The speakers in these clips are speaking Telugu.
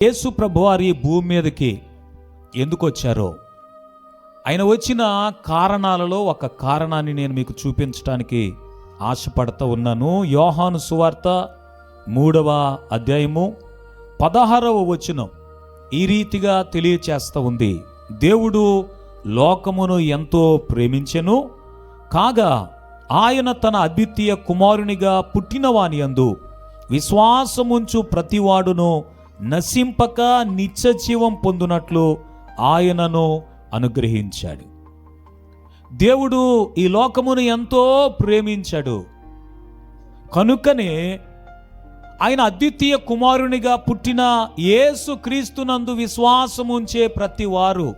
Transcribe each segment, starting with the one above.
యేసు ప్రభువారు ఈ భూమి మీదకి ఎందుకు వచ్చారో, ఆయన వచ్చిన కారణాలలో ఒక కారణాన్ని నేను మీకు చూపించడానికి ఆశపడుతూ ఉన్నాను. యోహాను సువార్త 3వ అధ్యాయము 16వ వచనం ఈ రీతిగా తెలియచేస్తూ ఉంది. దేవుడు లోకమును ఎంతో ప్రేమించెను, కాగా ఆయన తన అద్వితీయ కుమారునిగా పుట్టినవాని యందు విశ్వాసముంచు ప్రతివాడును నశింపక నిత్య జీవం పొందునట్లు ఆయనను అనుగ్రహించాడు. దేవుడు ఈ లోకమును ఎంతో ప్రేమించాడు కనుకనే ఆయన అద్వితీయ కుమారునిగా పుట్టిన యేసు క్రీస్తునందు విశ్వాసముంచే ప్రతి వారు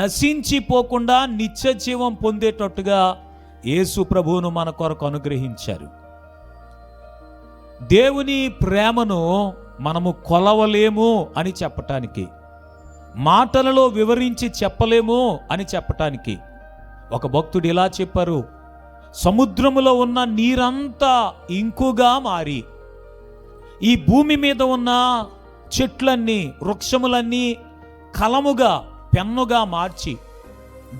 నశించిపోకుండా నిత్య జీవం పొందేటట్టుగా యేసు ప్రభువును మన కొరకు అనుగ్రహించారు. దేవుని ప్రేమను మనము కొలవలేము అని చెప్పటానికి, మాటలలో వివరించి చెప్పలేము అని చెప్పటానికి ఒక భక్తుడు ఇలా చెప్పారు: సముద్రములో ఉన్న నీరంతా ఇంకుగా మారి, ఈ భూమి మీద ఉన్న చెట్లన్నీ వృక్షములన్నీ కలముగా పెన్నుగా మార్చి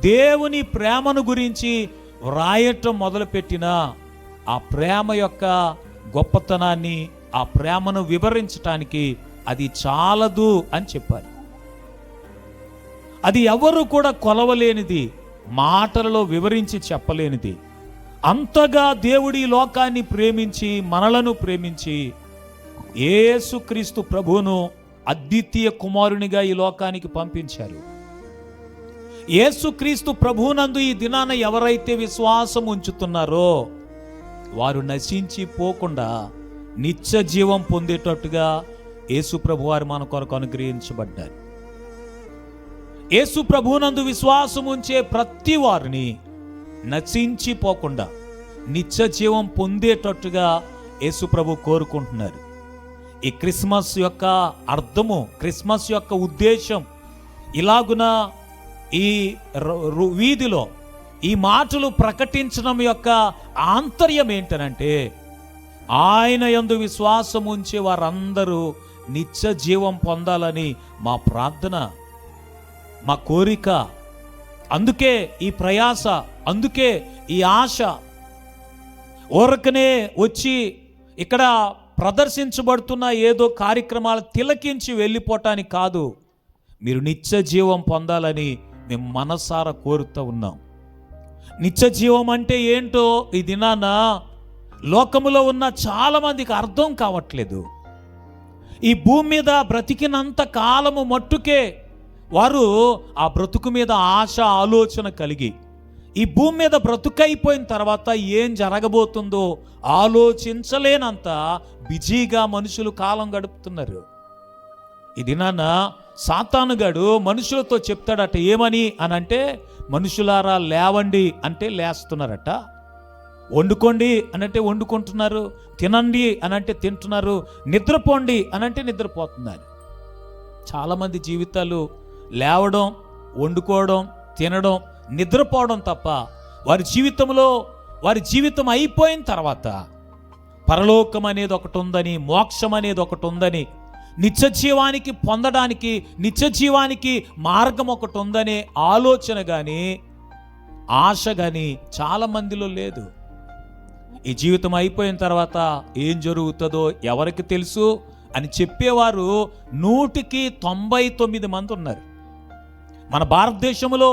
దేవుని ప్రేమను గురించి వ్రాయటం మొదలుపెట్టిన ఆ ప్రేమ యొక్క గొప్పతనాన్ని, ఆ ప్రేమను వివరించటానికి అది చాలదు అని చెప్పారు. అది ఎవరు కూడా కొలవలేనిది, మాటలలో వివరించి చెప్పలేనిది. అంతగా దేవుడి లోకాన్ని ప్రేమించి మనలను ప్రేమించి యేసుక్రీస్తు ప్రభువును అద్వితీయ కుమారునిగా ఈ లోకానికి పంపించారు. యేసుక్రీస్తు ప్రభువునందు ఈ దినాన ఎవరైతే విశ్వాసం ఉంచుతున్నారో వారు నశించిపోకుండా నిత్య జీవం పొందేటట్టుగా యేసు ప్రభువారు మన కొరకు అనుగ్రహించబడ్డారు. యేసు ప్రభువునందు విశ్వాసం ఉంచే ప్రతి వారిని నశించిపోకుండా నిత్య జీవం పొందేటట్టుగా యేసు ప్రభు కోరుకుంటున్నారు. ఈ క్రిస్మస్ యొక్క అర్థము, క్రిస్మస్ యొక్క ఉద్దేశం, ఇలాగున ఈ వీధిలో ఈ మాటలు ప్రకటించడం యొక్క ఆంతర్యం ఏంటనంటే, ఆయన యందు విశ్వాసం ఉంచే వారందరూ నిత్య జీవం పొందాలని మా ప్రార్థన, మా కోరిక. అందుకే ఈ ప్రయాస, అందుకే ఈ ఆశ. ఊరకనే వచ్చి ఇక్కడ ప్రదర్శించబడుతున్న ఏదో కార్యక్రమాలు తిలకించి వెళ్ళిపోవటానికి కాదు, మీరు నిత్య జీవం పొందాలని మేము మనసారా కోరుతూ ఉన్నాం. నిత్య జీవం అంటే ఏంటో ఈ దినాన లోకములో ఉన్న చాలా మందికి అర్థం కావట్లేదు. ఈ భూమి మీద బ్రతికినంత కాలము మట్టుకే వారు ఆ బ్రతుకు మీద ఆశ, ఆలోచన కలిగి, ఈ భూమి మీద బ్రతుకైపోయిన తర్వాత ఏం జరగబోతుందో ఆలోచించలేనంత బిజీగా మనుషులు కాలం గడుపుతున్నారు. ఈ దినాన సాతానుగాడు మనుషులతో చెప్తాడట. ఏమని అనంటే, మనుషులారా లేవండి అంటే లేస్తున్నారట, వండుకోండి అనంటే వండుకుంటున్నారు, తినండి అనంటే తింటున్నారు, నిద్రపోండి అనంటే నిద్రపోతున్నారు. చాలామంది జీవితాలు లేవడం, వండుకోవడం, తినడం, నిద్రపోవడం తప్ప వారి జీవితంలో, వారి జీవితం అయిపోయిన తర్వాత పరలోకం అనేది ఒకటి ఉందని, మోక్షం అనేది ఒకటి ఉందని, నిత్య జీవానికి పొందడానికి, నిత్య జీవానికి మార్గం ఒకటి ఉందనే ఆలోచన కానీ ఆశ కానీ చాలా మందిలో లేదు. ఈ జీవితం అయిపోయిన తర్వాత ఏం జరుగుతుందో ఎవరికి తెలుసు అని చెప్పేవారు 100కి 99 మంది ఉన్నారు. మన భారతదేశంలో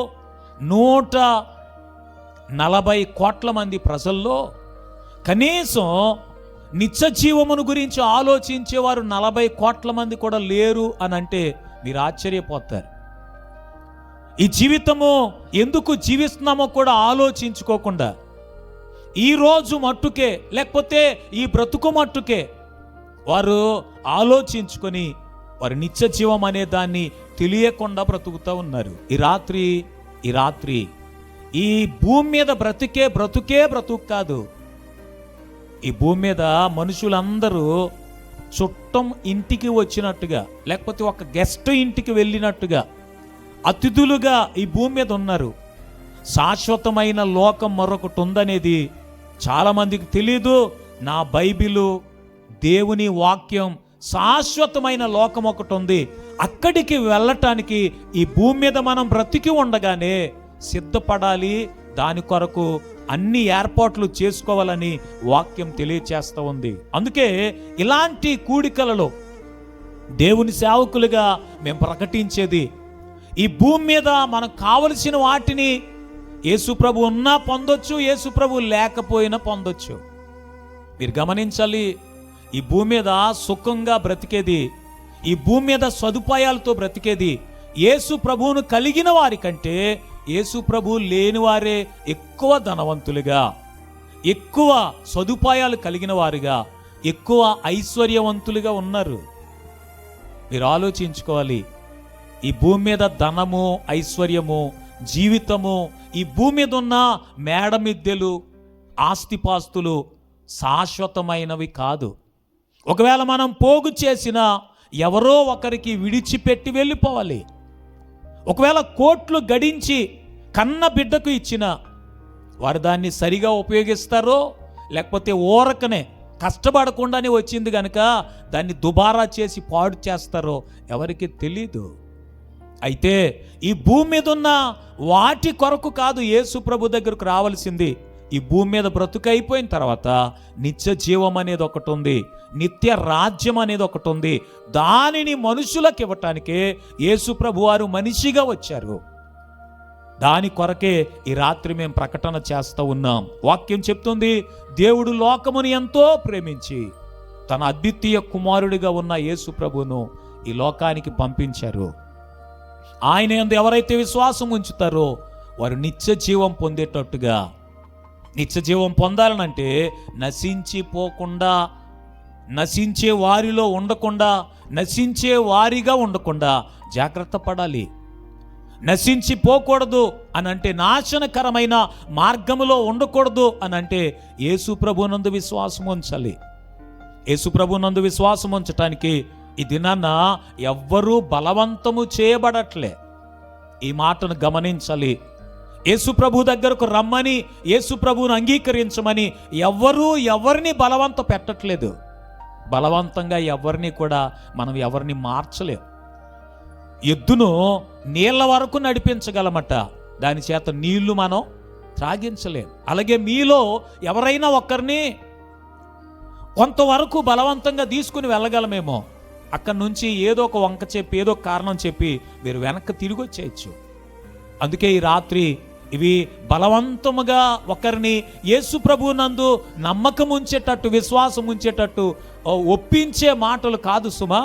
140 కోట్ల మంది ప్రజల్లో కనీసం నిత్య జీవమును గురించి ఆలోచించేవారు 40 కోట్ల మంది కూడా లేరు అని అంటే మీరు ఆశ్చర్యపోతారు. ఈ జీవితము ఎందుకు జీవిస్తున్నామో కూడా ఆలోచించుకోకుండా ఈ రోజు మట్టుకే, లేకపోతే ఈ బ్రతుకు మట్టుకే వారు ఆలోచించుకొని వారి నిత్య జీవం అనే దాన్ని తెలియకుండా బ్రతుకుతూ ఉన్నారు. ఈ రాత్రి ఈ భూమి మీద బ్రతుకే బ్రతుకు కాదు. ఈ భూమి మీద మనుషులందరూ చుట్టం ఇంటికి వచ్చినట్టుగా, లేకపోతే ఒక గెస్ట్ ఇంటికి వెళ్ళినట్టుగా అతిథులుగా ఈ భూమి మీద ఉన్నారు. శాశ్వతమైన లోకం మరొకటి ఉందనేది చాలామందికి తెలీదు. నా బైబిలు, దేవుని వాక్యం శాశ్వతమైన లోకం ఒకటి ఉంది. అక్కడికి వెళ్ళటానికి ఈ భూమి మీద మనం బ్రతికి ఉండగానే సిద్ధపడాలి. దాని కొరకు అన్ని ఏర్పాట్లు చేసుకోవాలని వాక్యం తెలియచేస్తూ ఉంది. అందుకే ఇలాంటి కూడికలలో దేవుని సేవకులుగా మేము ప్రకటించేది, ఈ భూమి మీద మనకు కావలసిన వాటిని యేసుప్రభు ఉన్నా పొందొచ్చు, యేసుప్రభు లేకపోయినా పొందొచ్చు. మీరు గమనించాలి, ఈ భూమి మీద సుఖంగా బ్రతికేది, ఈ భూమి మీద సదుపాయాలతో బ్రతికేది యేసు ప్రభువును కలిగిన వారి కంటే యేసు ప్రభువు లేని వారే ఎక్కువ ధనవంతులుగా, ఎక్కువ సదుపాయాలు కలిగిన వారుగా, ఎక్కువ ఐశ్వర్యవంతులుగా ఉన్నారు. మీరు ఆలోచించుకోవాలి, ఈ భూమి మీద ధనము, ఐశ్వర్యము, జీవితము, ఈ భూమి మీద ఉన్న మేడమిద్దెలు, ఆస్తిపాస్తులు శాశ్వతమైనవి కాదు. ఒకవేళ మనం పోగు చేసిన ఎవరో ఒకరికి విడిచిపెట్టి వెళ్ళిపోవాలి. ఒకవేళ కోట్లు గడించి కన్న బిడ్డకు ఇచ్చిన వారు దాన్ని సరిగా ఉపయోగిస్తారో, లేకపోతే ఊరకనే కష్టపడకుండానే వచ్చింది కనుక దాన్ని దుబారా చేసి పాడు చేస్తారో ఎవరికి తెలీదు. అయితే ఈ భూమి మీద ఉన్న వాటి కొరకు కాదు యేసు ప్రభు దగ్గరకు రావాల్సింది. ఈ భూమి మీద బ్రతుకు అయిపోయిన తర్వాత నిత్య జీవం అనేది ఒకటి ఉంది, నిత్య రాజ్యం అనేది ఒకటి ఉంది. దానిని మనుషులకు ఇవ్వటానికే యేసు ప్రభు వారు మనిషిగా వచ్చారు. దాని కొరకే ఈ రాత్రి మేము ప్రకటన చేస్తూ ఉన్నాం. వాక్యం చెప్తుంది, దేవుడు లోకముని ఎంతో ప్రేమించి తన అద్వితీయ కుమారుడిగా ఉన్న యేసు ప్రభువును ఈ లోకానికి పంపించారు. ఆయన యందు ఎవరైతే విశ్వాసం ఉంచుతారో వారు నిత్య జీవం పొందేటట్టుగా, నిత్య జీవం పొందాలనంటే నశించిపోకుండా, నశించే వారిలో ఉండకుండా, నశించే వారిగా ఉండకుండా జాగ్రత్త పడాలి. నశించిపోకూడదు అని అంటే, నాశనకరమైన మార్గములో ఉండకూడదు అని అంటే యేసు ప్రభునందు విశ్వాసం ఉంచాలి. యేసు ప్రభునందు విశ్వాసం ఉంచటానికి ఈ దినాన ఎవ్వరూ బలవంతము చేయబడట్లే. ఈ మాటను గమనించాలి. యేసు ప్రభు దగ్గరకు రమ్మని, యేసు ప్రభువును అంగీకరించమని ఎవరిని బలవంత పెట్టట్లేదు. బలవంతంగా ఎవరిని కూడా మనం ఎవరిని మార్చలేం. ఎద్దును నీళ్ళ వరకు నడిపించగలమట, దాని చేత నీళ్లు మనం త్రాగించలేం. అలాగే మీలో ఎవరైనా ఒకరిని కొంతవరకు బలవంతంగా తీసుకుని వెళ్ళగలమేమో, అక్కడి నుంచి ఏదో ఒక వంక చెప్పి, ఏదో కారణం చెప్పి మీరు వెనక్కి తిరిగి వచ్చేయచ్చు. అందుకే ఈ రాత్రి ఇవి బలవంతముగా ఒకరిని యేసు ప్రభువు నందు నమ్మకం ఉంచేటట్టు, విశ్వాసం ఉంచేటట్టు ఒప్పించే మాటలు కాదు సుమా.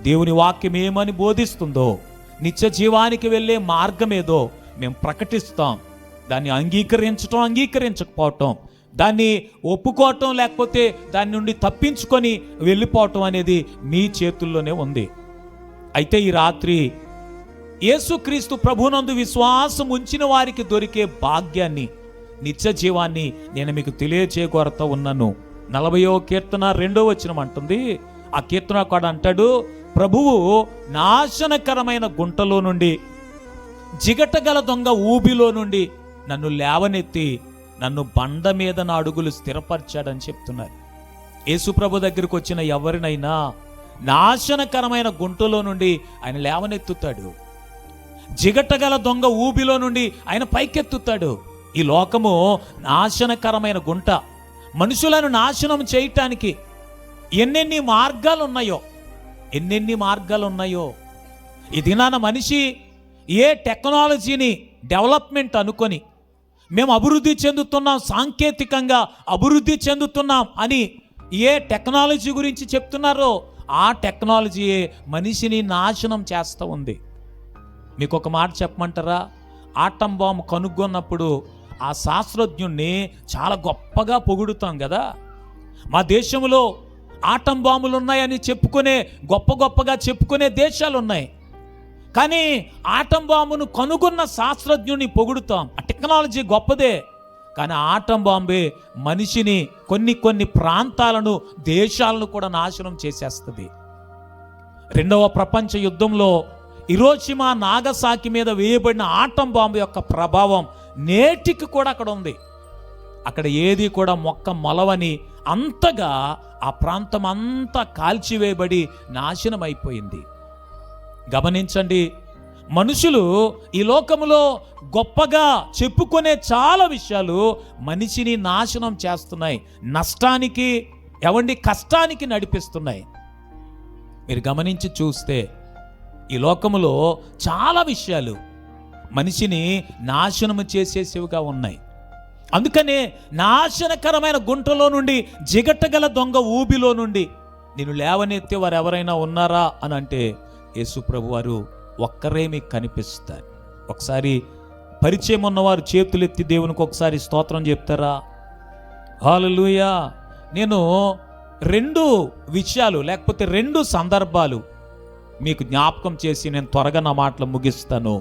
దేవుని వాక్యం ఏమని బోధిస్తుందో, నిత్య జీవానికి వెళ్ళే మార్గం ఏదో మేము ప్రకటిస్తాం. దాన్ని అంగీకరించటం, అంగీకరించకపోవటం, దాన్ని ఒప్పుకోవటం, లేకపోతే దాని నుండి తప్పించుకొని వెళ్ళిపోవటం అనేది మీ చేతుల్లోనే ఉంది. అయితే ఈ రాత్రి యేసుక్రీస్తు ప్రభునందు విశ్వాసం ఉంచిన వారికి దొరికే భాగ్యాన్ని, నిత్య జీవాన్ని నేను మీకు తెలియచేయగోరుతూ ఉన్నాను. 40వ కీర్తన 2వ వచనం అంటుంది, ఆ కీర్తనకారుడు అంటాడు, ప్రభువు నాశనకరమైన గుంటలో నుండి, జిగటగల దొంగ ఊబిలో నుండి నన్ను లేవనెత్తి నన్ను బండ మీద నా అడుగులు స్థిరపరిచాడని చెప్తున్నారు. యేసు ప్రభు దగ్గరికి వచ్చిన ఎవరినైనా నాశనకరమైన గుంటలో నుండి ఆయన లేవనెత్తుతాడు. జిగటగల దొంగ ఊబిలో నుండి ఆయన పైకెత్తుతాడు. ఈ లోకము నాశనకరమైన గుంట. మనుషులను నాశనం చేయటానికి ఎన్నెన్ని మార్గాలు ఉన్నాయో. ఈ దినాన మనిషి ఏ టెక్నాలజీని డెవలప్మెంట్ అనుకొని మేము అభివృద్ధి చెందుతున్నాం, సాంకేతికంగా అభివృద్ధి చెందుతున్నాం అని ఏ టెక్నాలజీ గురించి చెప్తున్నారో ఆ టెక్నాలజీయే మనిషిని నాశనం చేస్తూ ఉంది. మీకు ఒక మాట చెప్పమంటారా? ఆటం బాంబు కనుగొన్నప్పుడు ఆ శాస్త్రజ్ఞుణ్ణి చాలా గొప్పగా పొగుడుతాం కదా. మా దేశంలో ఆటం బాంబులు ఉన్నాయని గొప్పగా చెప్పుకునే దేశాలు ఉన్నాయి. కానీ ఆటం బాంబును కనుగొన్న శాస్త్రజ్ఞుని పొగుడుతాం. ఆ టెక్నాలజీ గొప్పదే, కానీ ఆటం బాంబే మనిషిని, కొన్ని ప్రాంతాలను, దేశాలను కూడా నాశనం చేసేస్తుంది. 2వ ప్రపంచ యుద్ధంలో హిరోషిమా, నాగసాకి మీద వేయబడిన ఆటం బాంబు యొక్క ప్రభావం నేటికి కూడా అక్కడ ఉంది. అక్కడ ఏది కూడా మొక్క మొలవని అంతగా ఆ ప్రాంతం అంతా కాల్చివేయబడి నాశనం అయిపోయింది. గమనించండి, మనుషులు ఈ లోకములో గొప్పగా చెప్పుకునే చాలా విషయాలు మనిషిని నాశనం చేస్తున్నాయి, నష్టానికి కష్టానికి నడిపిస్తున్నాయి. మీరు గమనించి చూస్తే ఈ లోకములో చాలా విషయాలు మనిషిని నాశనము చేసేసివిగా ఉన్నాయి. అందుకనే నాశనకరమైన గుంటలో నుండి, జిగటగల దొంగ ఊబిలో నుండి నేను లేవనెత్తే వారు ఎవరైనా ఉన్నారా అని అంటే యేసు ప్రభు వారు ఒక్కరే మీకు కనిపిస్తారు. ఒకసారి పరిచయం ఉన్నవారు చేతులెత్తి దేవునికి ఒకసారి స్తోత్రం చెప్తారా? హల్లెలూయా. నేను 2 విషయాలు లేకపోతే 2 సందర్భాలు మీకు జ్ఞాపకం చేసి నేను త్వరగా నా మాటలు ముగిస్తాను.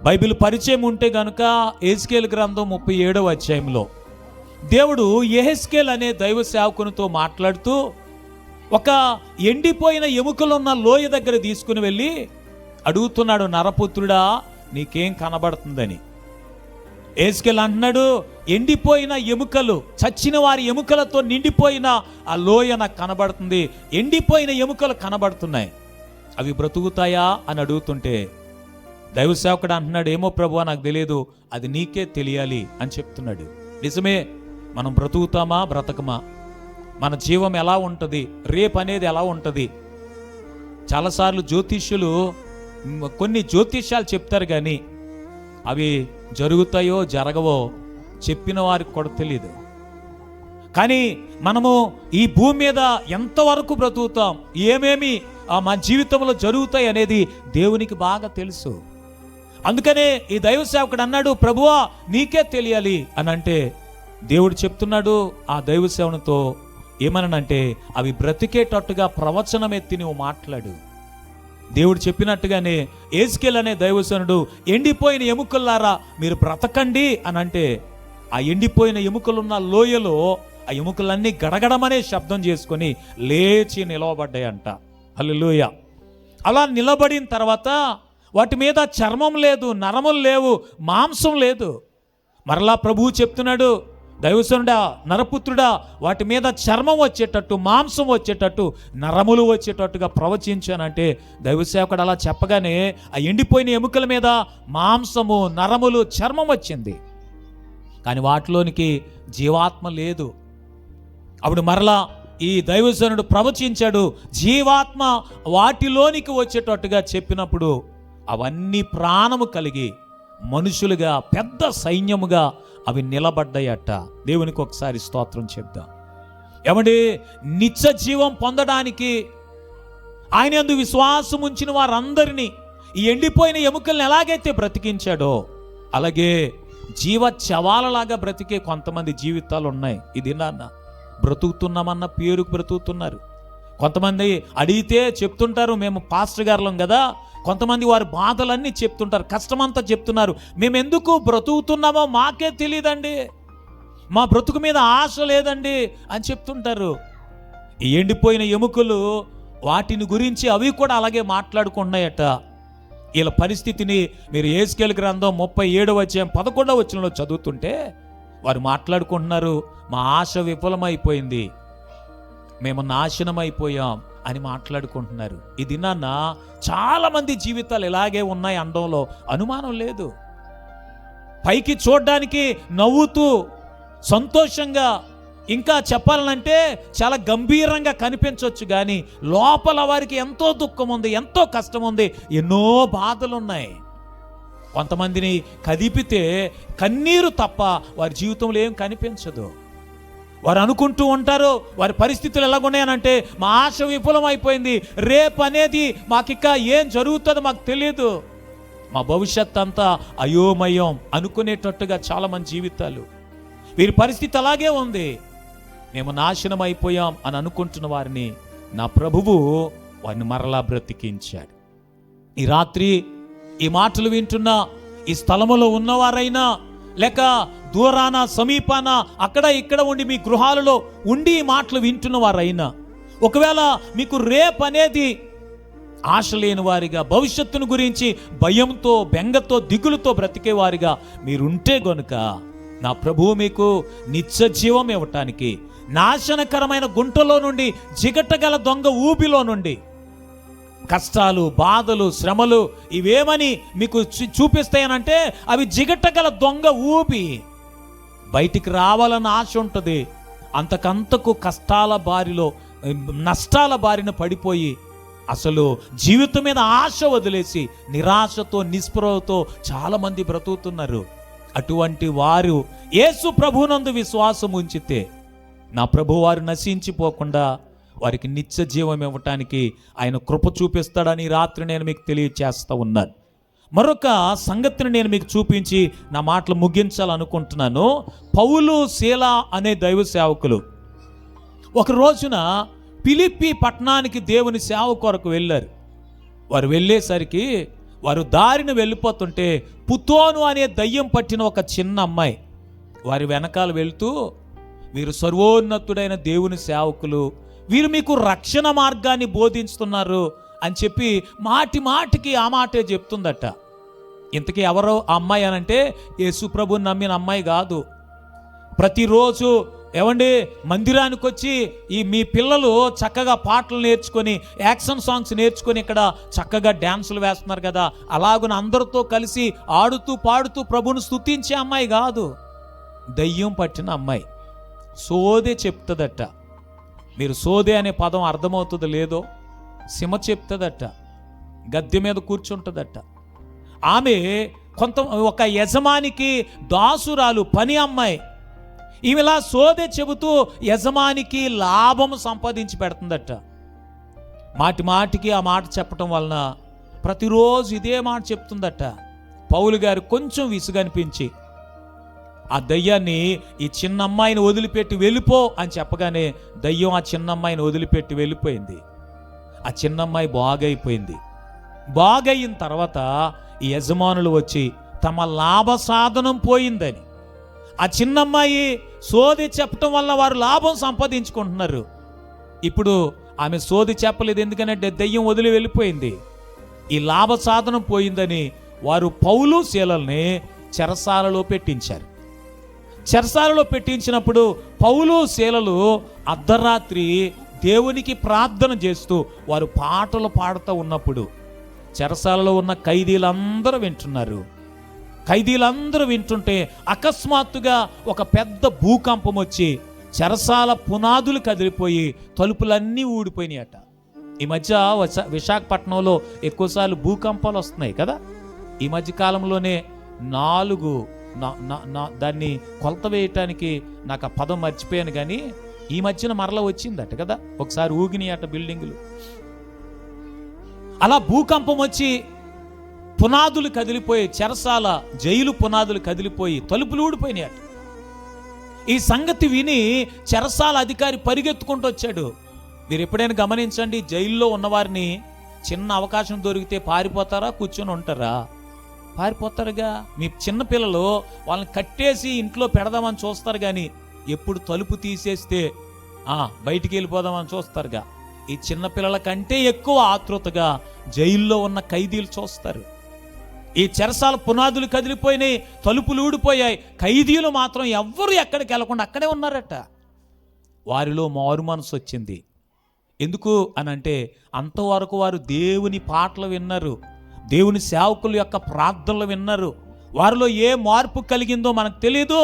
బైబిల్ పరిచయం ఉంటే గనుక యెహెజ్కేలు గ్రంథం 37వ అధ్యాయంలో దేవుడు యెహెజ్కేలు అనే దైవ సేవకునితో మాట్లాడుతూ ఒక ఎండిపోయిన ఎముకలున్న లోయ దగ్గర తీసుకుని వెళ్ళి అడుగుతున్నాడు, నరపుత్రుడా నీకేం కనబడుతుందని. యెహెజ్కేలు అంటున్నాడు, ఎండిపోయిన ఎముకలు, చచ్చిన వారి ఎముకలతో నిండిపోయిన ఆ లోయ నాకు కనబడుతుంది, ఎండిపోయిన ఎముకలు కనబడుతున్నాయి, అవి బ్రతుకుతాయా అని అడుగుతుంటే దైవ సేవకుడు అంటున్నాడు, ఏమో ప్రభువా నాకు తెలియదు, అది నీకే తెలియాలి అని చెప్తున్నాడు. నిజమే, మనం బ్రతుకుతామా బ్రతకమా, మన జీవం ఎలా ఉంటుంది, రేపు అనేది ఎలా ఉంటుంది. చాలాసార్లు జ్యోతిష్యులు కొన్ని జ్యోతిష్యాలు చెప్తారు, కానీ అవి జరుగుతాయో జరగవో చెప్పిన వారికి కూడా తెలియదు. కానీ మనము ఈ భూమి మీద ఎంతవరకు బ్రతుకుతాం, ఏమేమి మన జీవితంలో జరుగుతాయి అనేది దేవునికి బాగా తెలుసు. అందుకనే ఈ దైవ సేవకుడు అన్నాడు, ప్రభువా నీకే తెలియాలి అని అంటే దేవుడు చెప్తున్నాడు ఆ దైవ సేవకునితో ఏమనంటే, అవి బ్రతికేటట్టుగా ప్రవచనం ఎత్తి నువ్వు మాట్లాడు. దేవుడు చెప్పినట్టుగానే యెహెజ్కేలు అనే దైవజనుడు ఎండిపోయిన ఎముకల్లారా మీరు బ్రతకండి అని అంటే ఆ ఎండిపోయిన ఎముకలున్న లోయలో ఆ ఎముకలన్నీ గడగడమనే శబ్దం చేసుకొని లేచి నిలవబడ్డాయంట. హల్లెలూయా. అలా నిలబడిన తర్వాత వాటి మీద చర్మం లేదు, నరములు లేవు, మాంసం లేదు. మరలా ప్రభువు చెప్తున్నాడు, దైవజనుడా నరపుత్రుడా వాటి మీద చర్మం వచ్చేటట్టు, మాంసం వచ్చేటట్టు, నరములు వచ్చేటట్టుగా ప్రవచించానంటే దైవసేవకుడు అలా చెప్పగానే ఆ ఎండిపోయిన ఎముకల మీద మాంసము, నరములు, చర్మం వచ్చింది, కానీ వాటిలోనికి జీవాత్మ లేదు. అప్పుడు మరలా ఈ దైవజనుడు ప్రవచించాడు, జీవాత్మ వాటిలోనికి వచ్చేటట్టుగా చెప్పినప్పుడు అవన్నీ ప్రాణము కలిగి మనుషులుగా పెద్ద సైన్యముగా అవి నిలబడ్డాయట. దేవునికి ఒకసారి స్తోత్రం చెప్దాం. ఏమండి, నిత్య జీవం పొందడానికి ఆయన యందు విశ్వాసం ఉంచిన వారందరినీ ఈ ఎండిపోయిన ఎముకల్ని ఎలాగైతే బ్రతికించాడో అలాగే జీవ చవాలలాగా బ్రతికే కొంతమంది జీవితాలు ఉన్నాయి. ఇది నాన్న బ్రతుకుతున్నామన్న పేరుకు బ్రతుకుతున్నారు. కొంతమంది అడిగితే చెప్తుంటారు, మేము పాస్టర్ గారులం కదా. కొంతమంది వారి బాధలన్నీ చెప్తుంటారు, కష్టమంతా చెప్తున్నారు. మేము ఎందుకు బ్రతుకుతున్నామో మాకే తెలియదండి, మా బ్రతుకు మీద ఆశ లేదండి అని చెప్తుంటారు. ఈ ఎండిపోయిన ఎముకలు వాటిని గురించి అవి కూడా అలాగే మాట్లాడుకున్నాయట. వీళ్ళ పరిస్థితిని మీరు యెహెజ్కేలు గ్రంథం 37వ అధ్యాయం 11వ వచనంలో చదువుతుంటే వారు మాట్లాడుకుంటున్నారు, మా ఆశ విఫలమైపోయింది, మేము నాశనం అయిపోయాం అని మాట్లాడుకుంటున్నారు. ఇది నాన్న చాలా మంది జీవితాలు ఇలాగే ఉన్నాయి అనడంలో అనుమానం లేదు. పైకి చూడడానికి నవ్వుతూ సంతోషంగా, ఇంకా చెప్పాలంటే చాలా గంభీరంగా కనిపించవచ్చు, కానీ లోపల వారికి ఎంతో దుఃఖం ఉంది, ఎంతో కష్టం ఉంది, ఎన్నో బాధలు ఉన్నాయి. కొంతమందిని కదిపితే కన్నీరు తప్ప వారి జీవితంలో ఏం కనిపించదు. వారు అనుకుంటూ ఉంటారు, వారి పరిస్థితులు ఎలాగున్నాయనంటే మా ఆశ విఫలం అయిపోయింది, రేపు అనేది మాకిక ఏం జరుగుతుందో మాకు తెలియదు, మా భవిష్యత్ అంతా అయోమయం అనుకునేటట్టుగా చాలామంది జీవితాలు. వీరి పరిస్థితి అలాగే ఉంది, మేము నాశనం అయిపోయాం అని అనుకుంటున్న వారిని నా ప్రభువు వారిని మరలా బ్రతికించాడు. ఈ రాత్రి ఈ మాటలు వింటున్న ఈ స్థలములో ఉన్నవారైనా లేక దూరాన సమీపాన అక్కడ ఇక్కడ ఉండి మీ గృహాలలో ఉండి ఈ మాటలు వింటున్న వారైనా, ఒకవేళ మీకు రేపు అనేది ఆశ లేని వారిగా, భవిష్యత్తును గురించి భయంతో, బెంగతో, దిగులుతో బ్రతికేవారిగా మీరుంటే గనుక నా ప్రభువు మీకు నిత్య జీవం ఇవ్వటానికి, నాశనకరమైన గుంటలో నుండి, జిగటగల దొంగ ఊబిలో నుండి, కష్టాలు, బాధలు, శ్రమలు ఇవేమని మీకు చూపిస్తాయనంటే అవి జిగటగల దొంగ ఊబి. బయటికి రావాలని ఆశ ఉంటుంది, అంతకంతకు కష్టాల బారిలో, నష్టాల బారిన పడిపోయి అసలు జీవితం మీద ఆశ వదిలేసి నిరాశతో, నిస్పృహతో చాలామంది బ్రతుకుతున్నారు. అటువంటి వారు యేసు ప్రభువునందు విశ్వాసం ఉంచితే నా ప్రభు వారు నశించిపోకుండా వారికి నిత్య జీవం ఇవ్వటానికి ఆయన కృప చూపిస్తాడని రాత్రి నేను మీకు తెలియచేస్తూ ఉన్నాను. మరొక సంగతిని నేను మీకు చూపించి నా మాటలు ముగించాలనుకుంటున్నాను. పౌలు, శీల అనే దైవ సేవకులు ఒక రోజున ఫిలిప్పీ పట్టణానికి దేవుని సేవ కొరకు వెళ్ళారు. వారు వెళ్ళేసరికి వారు దారిన వెళ్ళిపోతుంటే పుతోను అనే దయ్యం పట్టిన ఒక చిన్న అమ్మాయి వారి వెనకాల వెళ్తూ, వీరు సర్వోన్నతుడైన దేవుని సేవకులు, వీరు మీకు రక్షణ మార్గాన్ని బోధిస్తున్నారు అని చెప్పి మాటి మాటికి ఆ మాటే చెప్తుందట. ఇంతకీ ఎవరో ఆ అమ్మాయి అనంటే యేసు ప్రభుని నమ్మిన అమ్మాయి కాదు. ప్రతిరోజు ఏమండి మందిరానికి వచ్చి మీ పిల్లలు చక్కగా పాటలు నేర్చుకొని, యాక్షన్ సాంగ్స్ నేర్చుకొని ఇక్కడ చక్కగా డ్యాన్సులు వేస్తున్నారు కదా, అలాగున అందరితో కలిసి ఆడుతూ పాడుతూ ప్రభుని స్తుతించే అమ్మాయి కాదు. దయ్యం పట్టిన అమ్మాయి సోదే చెప్తుందట. మీరు సోదే అనే పదం అర్థమవుతుందో లేదో, సిమ చెప్తుందట, గద్దె మీద కూర్చుంటుందట. ఆమె ఒక యజమానికి దాసురాలు, పని అమ్మాయి. ఈమెలా సోదే చెబుతూ యజమానికి లాభం సంపాదించి పెడుతుందట. మాటి మాటికి ఆ మాట చెప్పటం వలన ప్రతిరోజు ఇదే మాట చెప్తుందట. పౌలు గారు కొంచెం విసుగనిపించి ఆ దయ్యాన్ని, ఈ చిన్న అమ్మాయిని వదిలిపెట్టి వెళ్ళిపో అని చెప్పగానే దయ్యం ఆ చిన్న అమ్మాయిని వదిలిపెట్టి వెళ్ళిపోయింది. ఆ చిన్న అమ్మాయి బాగైపోయింది. బాగయిన తర్వాత ఈ యజమానులు వచ్చి తమ లాభ సాధనం పోయిందని, ఆ చిన్నమ్మాయి సోది చెప్పటం వల్ల వారు లాభం సంపాదించుకుంటున్నారు. ఇప్పుడు ఆమె సోది చెప్పలేదు, ఎందుకంటే దయ్యం వదిలి వెళ్ళిపోయింది. ఈ లాభ సాధనం పోయిందని వారు పౌలు, శీలల్ని చెరసాలలో పెట్టించారు. చెరసాలలో పెట్టించినప్పుడు పౌలు, శీలలు అర్ధరాత్రి దేవునికి ప్రార్థన చేస్తూ వారు పాటలు పాడుతూ ఉన్నప్పుడు చెరసాలలో ఉన్న ఖైదీలందరూ వింటున్నారు. ఖైదీలందరూ వింటుంటే అకస్మాత్తుగా ఒక పెద్ద భూకంపం వచ్చి చెరసాల పునాదులు కదిలిపోయి తలుపులన్నీ ఊడిపోయినాయట. ఈ మధ్య విశాఖపట్నంలో ఎక్కువసార్లు భూకంపాలు వస్తున్నాయి కదా. ఈ మధ్య కాలంలోనే 4 దాన్ని కొలత వేయటానికి నాకు ఆ పదం మర్చిపోయాను, కానీ ఈ మధ్యన మరలా వచ్చిందట కదా, ఒకసారి ఊగినాయట బిల్డింగులు. అలా భూకంపం వచ్చి పునాదులు కదిలిపోయి, చెరసాల జైలు పునాదులు కదిలిపోయి తలుపులు ఊడిపోయినాయట. ఈ సంగతి విని చెరసాల అధికారి పరిగెత్తుకుంటూ వచ్చాడు. మీరు ఎప్పుడైనా గమనించండి, జైల్లో ఉన్నవారిని చిన్న అవకాశం దొరికితే పారిపోతారా, కూర్చొని ఉంటారా? పారిపోతారుగా. మీ చిన్నపిల్లలు వాళ్ళని కట్టేసి ఇంట్లో పెడదామని చూస్తారు, కానీ ఎప్పుడు తలుపు తీసేస్తే బయటికి వెళ్ళిపోదామని చూస్తారుగా. ఈ చిన్నపిల్లల కంటే ఎక్కువ ఆతృతగా జైల్లో ఉన్న ఖైదీలు చూస్తారు. ఈ చెరసాల పునాదులు కదిలిపోయినాయి, తలుపులు ఊడిపోయాయి, ఖైదీలు మాత్రం ఎవ్వరు ఎక్కడికి వెళ్లకుండా అక్కడే ఉన్నారట. వారిలో మారు మనసు వచ్చింది. ఎందుకు అనంటే అంతవరకు వారు దేవుని పాటలు విన్నారు, దేవుని సేవకుల యొక్క ప్రార్థనలు విన్నారు. వారిలో ఏ మార్పు కలిగిందో మనకు తెలియదు.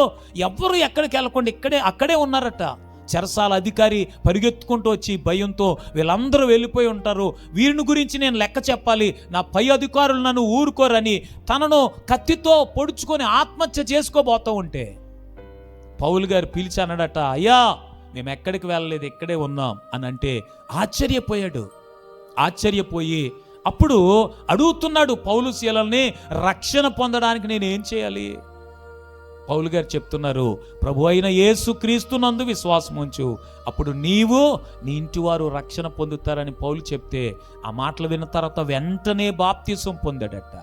ఎవ్వరు ఎక్కడికి వెళ్లకుండా అక్కడే ఉన్నారట. చెరసాల అధికారి పరిగెత్తుకుంటూ వచ్చి భయంతో వీళ్ళందరూ వెళ్ళిపోయి ఉంటారు, వీరిని గురించి నేను లెక్క చెప్పాలి, నా పై అధికారులు నన్ను ఊరుకోరని తనను కత్తితో పొడుచుకొని ఆత్మహత్య చేసుకోబోతూ ఉంటే పౌలు గారు పిలిచి అన్నాడట, అయ్యా మేము ఎక్కడికి వెళ్ళలేదు, ఇక్కడే ఉన్నాం అని అంటే ఆశ్చర్యపోయాడు. ఆశ్చర్యపోయి అప్పుడు అడుగుతున్నాడు పౌలు, శీలల్ని రక్షణ పొందడానికి నేను ఏం చేయాలి? పౌలు గారు చెప్తున్నారు, ప్రభు అయిన యేసు క్రీస్తునందు విశ్వాసం ఉంచు, అప్పుడు నీవు నీ ఇంటి వారు రక్షణ పొందుతారని పౌలు చెప్తే ఆ మాటలు విన్న తర్వాత వెంటనే బాప్తిసం పొందాడట.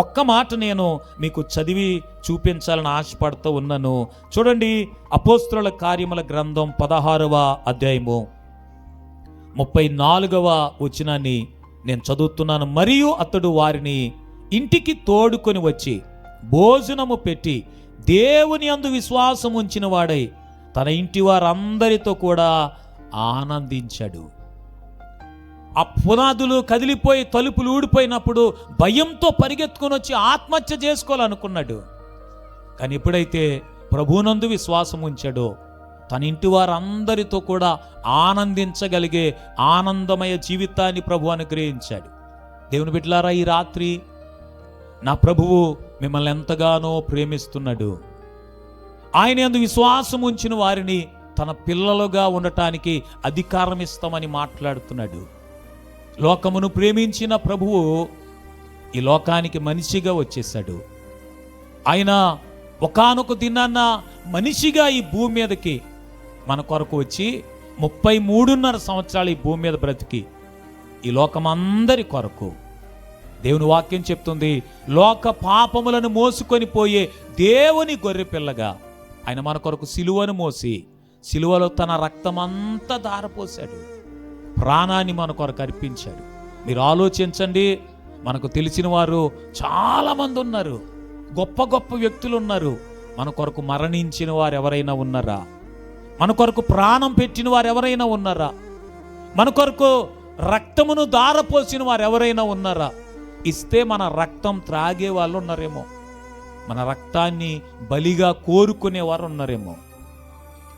ఒక్క మాట నేను మీకు చదివి చూపించాలని ఆశపడుతూ ఉన్నాను. చూడండి, అపోస్తలుల కార్యముల గ్రంథం 16వ అధ్యాయము 34వ వచనాన్ని నేను చదువుతున్నాను. మరియు అతడు వారిని ఇంటికి తోడుకొని వచ్చి భోజనము పెట్టి దేవుని యందు విశ్వాసం ఉంచిన వాడై తన ఇంటి వారందరితో కూడా ఆనందించాడు. ఆ పునాదులు కదిలిపోయి తలుపులు ఊడిపోయినప్పుడు భయంతో పరిగెత్తుకొని వచ్చి ఆత్మహత్య చేసుకోవాలనుకున్నాడు. కానీ ఎప్పుడైతే ప్రభువునందు విశ్వాసం ఉంచాడో తన ఇంటి వారందరితో కూడా ఆనందించగలిగే ఆనందమయ జీవితాన్ని ప్రభు అనుగ్రహించాడు. దేవుని బిడ్డలారా, ఈ రాత్రి నా ప్రభువు మిమ్మల్ని ఎంతగానో ప్రేమిస్తున్నాడు. ఆయన యందు విశ్వాసం ఉంచిన వారిని తన పిల్లలుగా ఉండటానికి అధికారం ఇస్తామని మాట్లాడుతున్నాడు. లోకమును ప్రేమించిన ప్రభువు ఈ లోకానికి మనిషిగా వచ్చేసాడు. ఆయన ఒకానొక దినాన్న మనిషిగా ఈ భూమి మీదకి మన కొరకు వచ్చి 33.5 సంవత్సరాలు ఈ భూమి మీద బ్రతికి ఈ లోకమందరి కొరకు, దేవుని వాక్యం చెప్తుంది, లోక పాపములను మోసుకొని పోయే దేవుని గొర్రె పిల్లగా ఆయన మన కొరకు సిలువను మోసి సిలువలో తన రక్తమంతా ధారపోశాడు. ప్రాణాన్ని మన కొరకు అర్పించాడు. మీరు ఆలోచించండి, మనకు తెలిసిన వారు చాలామంది ఉన్నారు, గొప్ప గొప్ప వ్యక్తులు ఉన్నారు. మన కొరకు మరణించిన వారు ఎవరైనా ఉన్నారా? మన కొరకు ప్రాణం పెట్టిన వారు ఎవరైనా ఉన్నారా? మన కొరకు రక్తమును ధారపోసిన వారు ఎవరైనా ఉన్నారా? ఇస్తే మన రక్తం త్రాగే వాళ్ళు ఉన్నారేమో, మన రక్తాన్ని బలిగా కోరుకునేవారు ఉన్నారేమో,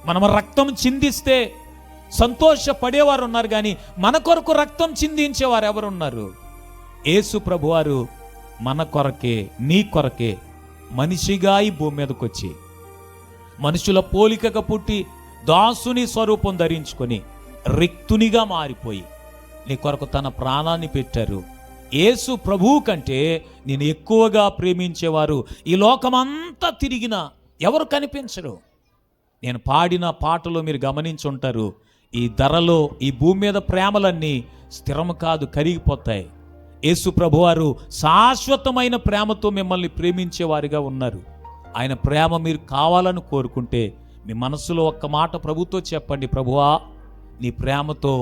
మనం రక్తం చిందిస్తే సంతోషపడేవారు ఉన్నారు, కానీ మన కొరకు రక్తం చిందించేవారు ఎవరున్నారు? యేసు ప్రభువారు మన కొరకే, నీ కొరకే మనిషిగా ఈ భూమి మీదకి వచ్చి మనుషుల పోలికగా పుట్టి దాసుని స్వరూపం ధరించుకొని రిక్తునిగా మారిపోయి నీ కొరకు తన ప్రాణాన్ని పెట్టారు. యేసు ప్రభువు కంటే నేను ఎక్కువగా ప్రేమించేవారు ఈ లోకమంతా తిరిగినా ఎవరు కనిపించరు. నేను పాడిన పాటలో మీరు గమనించుంటారు, ఈ ధరలో ఈ భూమి మీద ప్రేమలన్నీ స్థిరం కాదు, కరిగిపోతాయి. యేసు ప్రభువారు శాశ్వతమైన ప్రేమతో మిమ్మల్ని ప్రేమించేవారిగా ఉన్నారు. ఆయన ప్రేమ మీరు కావాలని కోరుకుంటే మీ మనసులో ఒక్క మాట ప్రభుతో చెప్పండి, ప్రభువా నీ ప్రేమతో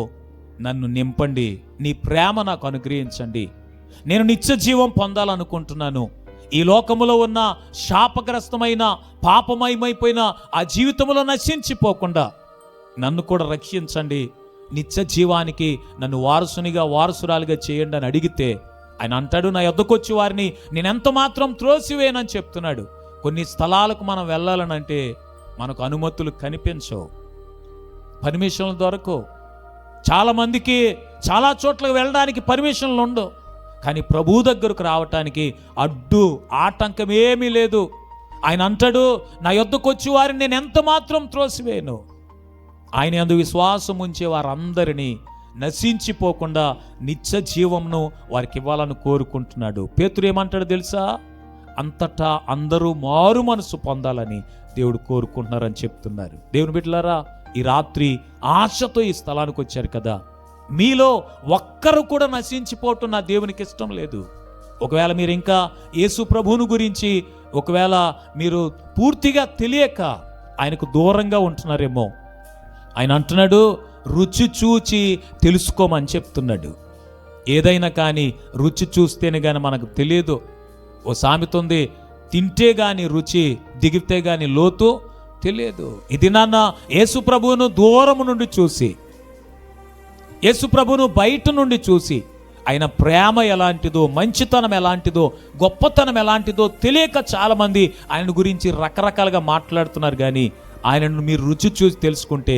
నన్ను నింపండి, నీ ప్రేమ నాకు అనుగ్రహించండి, నేను నిత్య జీవం పొందాలనుకుంటున్నాను. ఈ లోకములో ఉన్న శాపగ్రస్తమైన పాపమయమైపోయిన ఆ జీవితంలో నశించిపోకుండా నన్ను కూడా రక్షించండి, నిత్య జీవానికి నన్ను వారసునిగా వారసురాలిగా చేయండి అని అడిగితే ఆయన అంటాడు, నా యొద్దకొచ్చి వారిని నేనెంత మాత్రం త్రోసివేనని చెప్తున్నాడు. కొన్ని స్థలాలకు మనం వెళ్ళాలనంటే మనకు అనుమతులు కనిపించవు, పర్మిషన్లు దొరకవు. చాలామందికి చాలా చోట్లకు వెళ్ళడానికి పర్మిషన్లు ఉండవు, కానీ ప్రభు దగ్గరకు రావటానికి అడ్డు ఆటంకం ఏమీ లేదు. ఆయన అంటాడు, నా యొద్దకొచ్చి వారిని నేను ఎంత మాత్రం త్రోసివేయను. ఆయన యందు విశ్వాసం ఉంచే వారందరినీ నశించిపోకుండా నిత్య జీవంను వారికి ఇవ్వాలని కోరుకుంటున్నాడు. పేతురు ఏమంటాడు తెలుసా? అంతటా అందరూ మారు మనసు పొందాలని దేవుడు కోరుకుంటున్నారని చెప్తున్నారు. దేవుని బిడ్డలారా, ఈ రాత్రి ఆశతో ఈ స్థలానికి వచ్చారు కదా, మీలో ఒక్కరు కూడా నశించిపోవటం నా దేవునికి ఇష్టం లేదు. ఒకవేళ మీరు ఇంకా యేసు ప్రభువును గురించి ఒకవేళ మీరు పూర్తిగా తెలియక ఆయనకు దూరంగా ఉంటున్నారేమో, ఆయన అంటున్నాడు రుచి చూచి తెలుసుకోమని చెప్తున్నాడు. ఏదైనా కానీ రుచి చూస్తేనే కానీ మనకు తెలియదు. ఓ సామెత ఉంది, తింటే గాని రుచి, దిగితే గాని లోతు తెలియదు. ఇది నాన్న యేసు ప్రభువును దూరం నుండి చూసి, యేసు ప్రభువును బయట నుండి చూసి ఆయన ప్రేమ ఎలాంటిదో, మంచితనం ఎలాంటిదో, గొప్పతనం ఎలాంటిదో తెలియక చాలామంది ఆయన గురించి రకరకాలుగా మాట్లాడుతున్నారు. కానీ ఆయనను మీరు రుచి చూసి తెలుసుకుంటే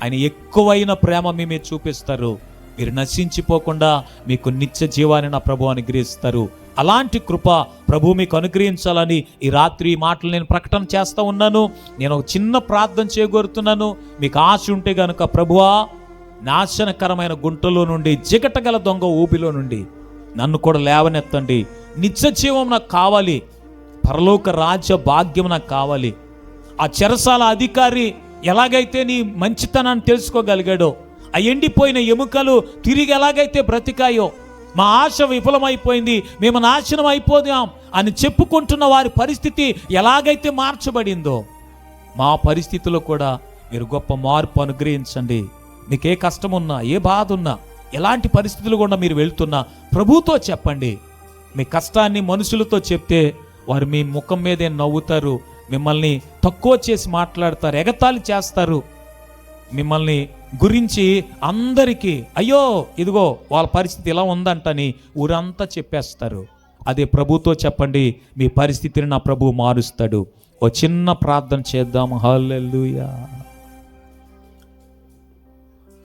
ఆయన ఎక్కువైన ప్రేమ మీ మీద చూపిస్తారు. మీరు నశించిపోకుండా మీకు నిత్య జీవాన్ని నా ప్రభు అనుగ్రహిస్తారు. అలాంటి కృప ప్రభు మీకు అనుగ్రహించాలని ఈ రాత్రి ఈ మాటలు నేను ప్రకటన చేస్తూ ఉన్నాను. నేను ఒక చిన్న ప్రార్థన చేయగోరుతున్నాను. మీకు ఆశ ఉంటే గనుక, ప్రభువా నాశనకరమైన గుంటలో నుండి, జిగటగల దొంగ ఊబిలో నుండి నన్ను కూడా లేవనెత్తండి. నిత్య జీవం నాకు కావాలి, పరలోక రాజ్య భాగ్యం నాకు కావాలి. ఆ చెరసాల అధికారి ఎలాగైతే నీ మంచితనాన్ని తెలుసుకోగలిగాడో, ఆ ఎండిపోయిన ఎముకలు తిరిగి ఎలాగైతే బ్రతికాయో, మా ఆశ విఫలమైపోయింది, మేము నాశనం అయిపోదాం అని చెప్పుకుంటున్న వారి పరిస్థితి ఎలాగైతే మార్చబడిందో, మా పరిస్థితిలో కూడా మీరు గొప్ప మార్పు అనుగ్రహించండి. మీకు ఏ కష్టం ఉన్నా, ఏ బాధ ఉన్నా, ఎలాంటి పరిస్థితులు కూడా మీరు వెళ్తున్నా ప్రభుతో చెప్పండి. మీ కష్టాన్ని మనుషులతో చెప్తే వారు మీ ముఖం మీదే నవ్వుతారు, మిమ్మల్ని తక్కువ చేసి మాట్లాడతారు, ఎగతాళి చేస్తారు. మిమ్మల్ని గురించి అందరికీ అయ్యో ఇదిగో వాళ్ళ పరిస్థితి ఇలా ఉందంటని ఊరంతా చెప్పేస్తారు. అదే ప్రభుతో చెప్పండి, మీ పరిస్థితిని నా ప్రభువు మారుస్తాడు. ఓ చిన్న ప్రార్థన చేద్దాం. హల్లెలూయా.